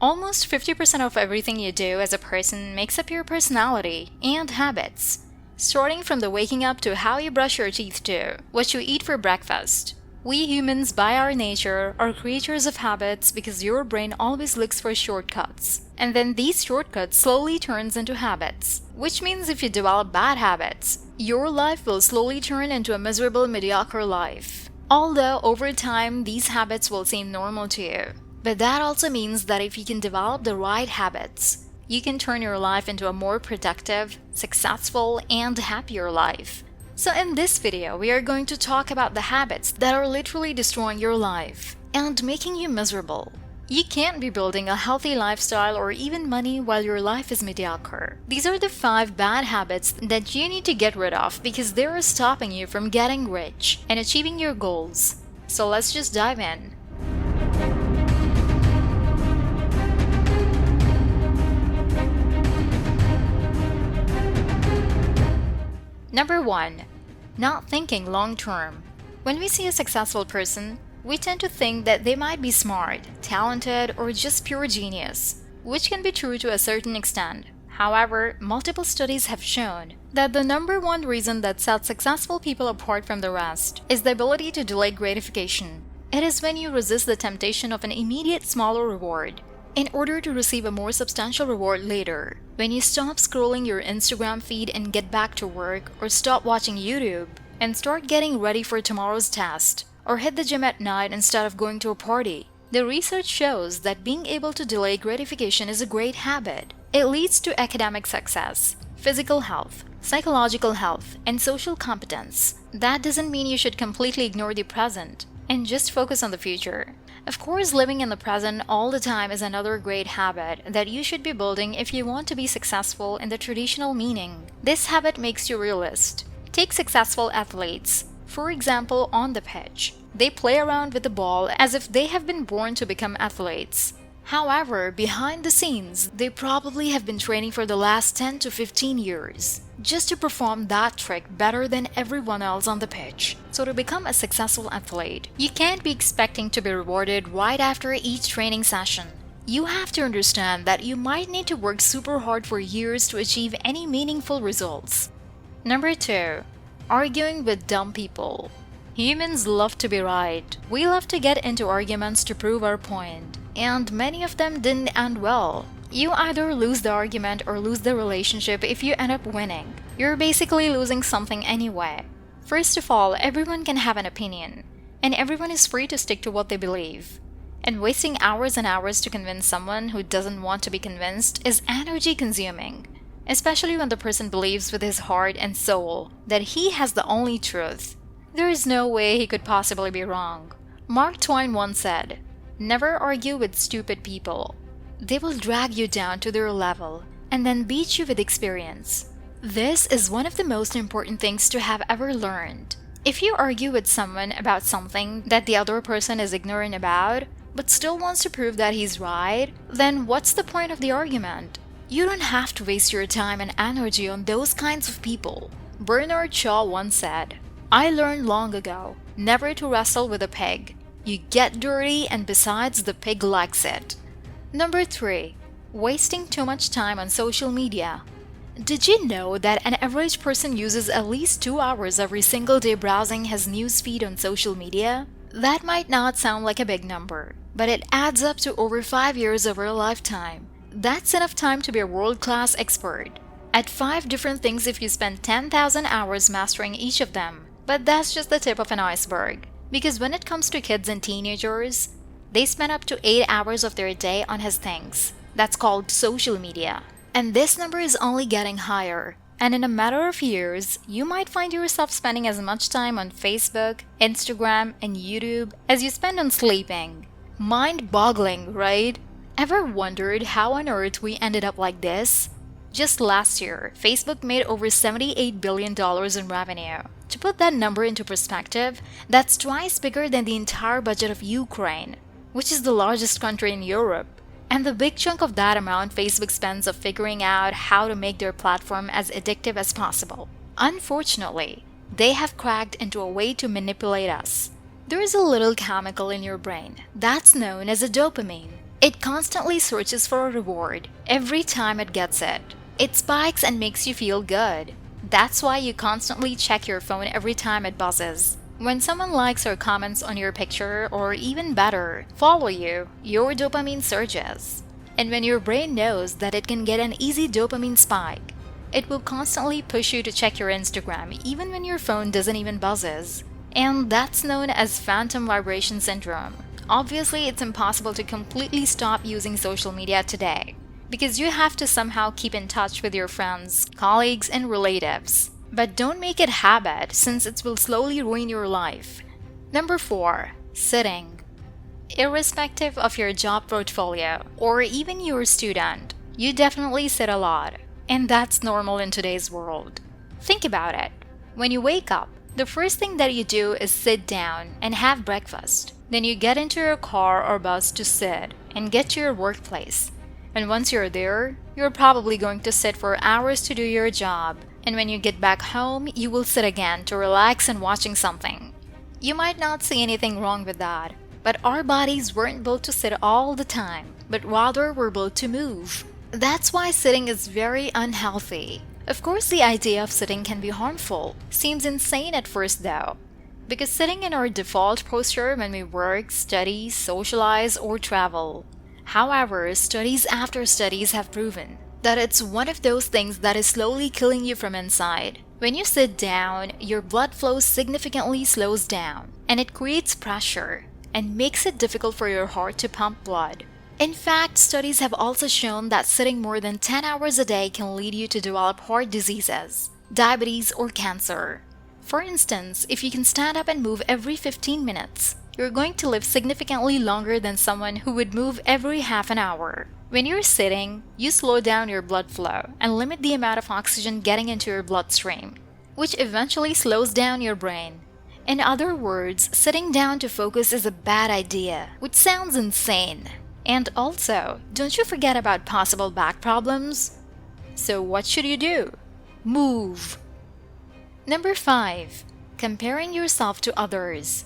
Almost 50% of everything you do as a person makes up your personality and habits. Starting from the waking up to how you brush your teeth to what you eat for breakfast. We humans, by our nature, are creatures of habits because your brain always looks for shortcuts. And then these shortcuts slowly turns into habits. Which means if you develop bad habits, your life will slowly turn into a miserable, mediocre life. Although over time, these habits will seem normal to you. But that also means that if you can develop the right habits, you can turn your life into a more productive, successful, and happier life. So in this video, we are going to talk about the habits that are literally destroying your life and making you miserable. You can't be building a healthy lifestyle or even money while your life is mediocre. These are the 5 bad habits that you need to get rid of because they are stopping you from getting rich and achieving your goals. So let's just dive in. Number 1. Not thinking long-term. When we see a successful person, we tend to think that they might be smart, talented, or just pure genius, which can be true to a certain extent. However, multiple studies have shown that the number one reason that sets successful people apart from the rest is the ability to delay gratification. It is when you resist the temptation of an immediate smaller reward in order to receive a more substantial reward later. When you stop scrolling your Instagram feed and get back to work, or stop watching YouTube and start getting ready for tomorrow's test, or hit the gym at night instead of going to a party. The research shows that being able to delay gratification is a great habit. It leads to academic success, physical health, psychological health, and social competence. That doesn't mean you should completely ignore the present and just focus on the future. Of course, living in the present all the time is another great habit that you should be building if you want to be successful in the traditional meaning. This habit makes you realist. Take successful athletes, for example, on the pitch. They play around with the ball as if they have been born to become athletes. However, behind the scenes, they probably have been training for the last 10 to 15 years just to perform that trick better than everyone else on the pitch. So to become a successful athlete, you can't be expecting to be rewarded right after each training session. You have to understand that you might need to work super hard for years to achieve any meaningful results. Number 2. Arguing with dumb people. Humans love to be right. We love to get into arguments to prove our point. And many of them didn't end well. You either lose the argument or lose the relationship if you end up winning. You're basically losing something anyway. First of all, everyone can have an opinion, and everyone is free to stick to what they believe. And wasting hours and hours to convince someone who doesn't want to be convinced is energy consuming, especially when the person believes with his heart and soul that he has the only truth. There is no way he could possibly be wrong. Mark Twain once said, "Never argue with stupid people. They will drag you down to their level and then beat you with experience." This is one of the most important things to have ever learned. If you argue with someone about something that the other person is ignorant about, but still wants to prove that he's right, then what's the point of the argument? You don't have to waste your time and energy on those kinds of people. Bernard Shaw once said, "I learned long ago never to wrestle with a pig. You get dirty, and besides, the pig likes it." Number 3. Wasting too much time on social media. Did you know that an average person uses at least 2 hours every single day browsing his news feed on social media? That might not sound like a big number, but it adds up to over 5 years of our lifetime. That's enough time to be a world-class expert at 5 different things if you spend 10,000 hours mastering each of them. But that's just the tip of an iceberg. Because when it comes to kids and teenagers, they spend up to 8 hours of their day on his things. That's called social media. And this number is only getting higher. And in a matter of years, you might find yourself spending as much time on Facebook, Instagram, and YouTube as you spend on sleeping. Mind-boggling, right? Ever wondered how on earth we ended up like this? Just last year, Facebook made over $78 billion in revenue. To put that number into perspective, that's twice bigger than the entire budget of Ukraine, which is the largest country in Europe. And the big chunk of that amount Facebook spends of figuring out how to make their platform as addictive as possible. Unfortunately, they have cracked into a way to manipulate us. There is a little chemical in your brain that's known as a dopamine. It constantly searches for a reward every time it gets it. It spikes and makes you feel good. That's why you constantly check your phone every time it buzzes. When someone likes or comments on your picture, or even better, follow you, your dopamine surges. And when your brain knows that it can get an easy dopamine spike, it will constantly push you to check your Instagram even when your phone doesn't even buzzes. And that's known as phantom vibration syndrome. Obviously, it's impossible to completely stop using social media today, because you have to somehow keep in touch with your friends, colleagues, and relatives. But don't make it habit, since it will slowly ruin your life. Number 4. Sitting. Irrespective of your job portfolio or even you're a student, you definitely sit a lot, and that's normal in today's world. Think about it. When you wake up, the first thing that you do is sit down and have breakfast. Then you get into your car or bus to sit and get to your workplace. And once you're there, you're probably going to sit for hours to do your job. And when you get back home, you will sit again to relax and watching something. You might not see anything wrong with that, but our bodies weren't built to sit all the time, but rather were built to move. That's why sitting is very unhealthy. Of course, the idea of sitting can be harmful. Seems insane at first though, because sitting in our default posture when we work, study, socialize, or travel. However, studies after studies have proven that it's one of those things that is slowly killing you from inside. When you sit down, your blood flow significantly slows down, and it creates pressure and makes it difficult for your heart to pump blood. In fact, studies have also shown that sitting more than 10 hours a day can lead you to develop heart diseases, diabetes, or cancer. For instance, if you can stand up and move every 15 minutes, you're going to live significantly longer than someone who would move every half an hour. When you're sitting, you slow down your blood flow and limit the amount of oxygen getting into your bloodstream, which eventually slows down your brain. In other words, sitting down to focus is a bad idea, which sounds insane. And also, don't you forget about possible back problems? So what should you do? Move! Number 5. Comparing yourself to others.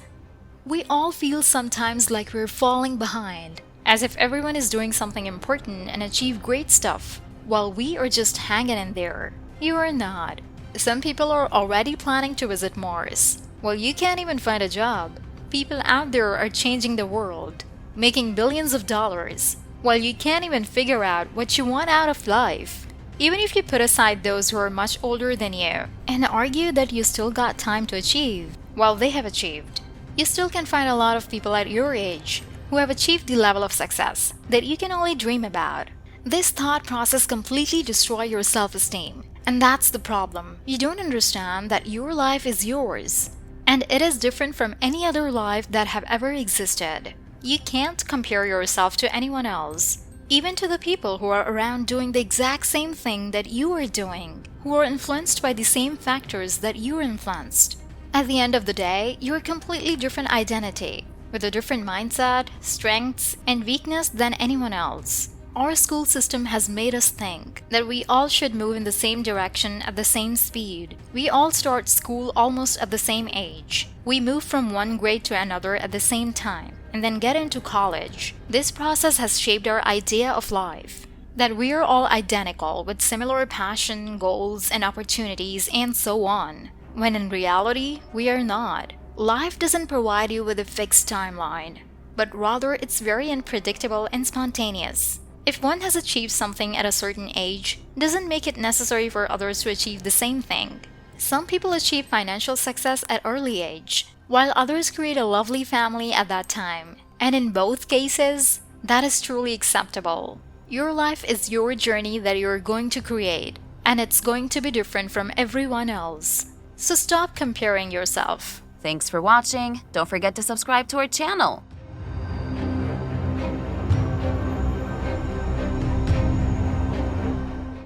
We all feel sometimes like we're falling behind, as if everyone is doing something important and achieve great stuff, while we are just hanging in there. You are not. Some people are already planning to visit Mars, while you can't even find a job. People out there are changing the world, making billions of dollars, while you can't even figure out what you want out of life. Even if you put aside those who are much older than you and argue that you still got time to achieve, while they have achieved, you still can find a lot of people at your age who have achieved the level of success that you can only dream about. This thought process completely destroys your self-esteem, and that's the problem. You don't understand that your life is yours, and it is different from any other life that have ever existed. You can't compare yourself to anyone else, even to the people who are around doing the exact same thing that you are doing, who are influenced by the same factors that you're influenced. At the end of the day, you're a completely different identity, with a different mindset, strengths, and weakness than anyone else. Our school system has made us think that we all should move in the same direction at the same speed. We all start school almost at the same age. We move from one grade to another at the same time, and then get into college. This process has shaped our idea of life, that we are all identical with similar passion, goals, and opportunities, and so on, when in reality, we are not. Life doesn't provide you with a fixed timeline, but rather it's very unpredictable and spontaneous. If one has achieved something at a certain age, doesn't make it necessary for others to achieve the same thing. Some people achieve financial success at early age, while others create a lovely family at that time. And in both cases, that is truly acceptable. Your life is your journey that you're going to create, and it's going to be different from everyone else. So stop comparing yourself. Thanks for watching. Don't forget to subscribe to our channel.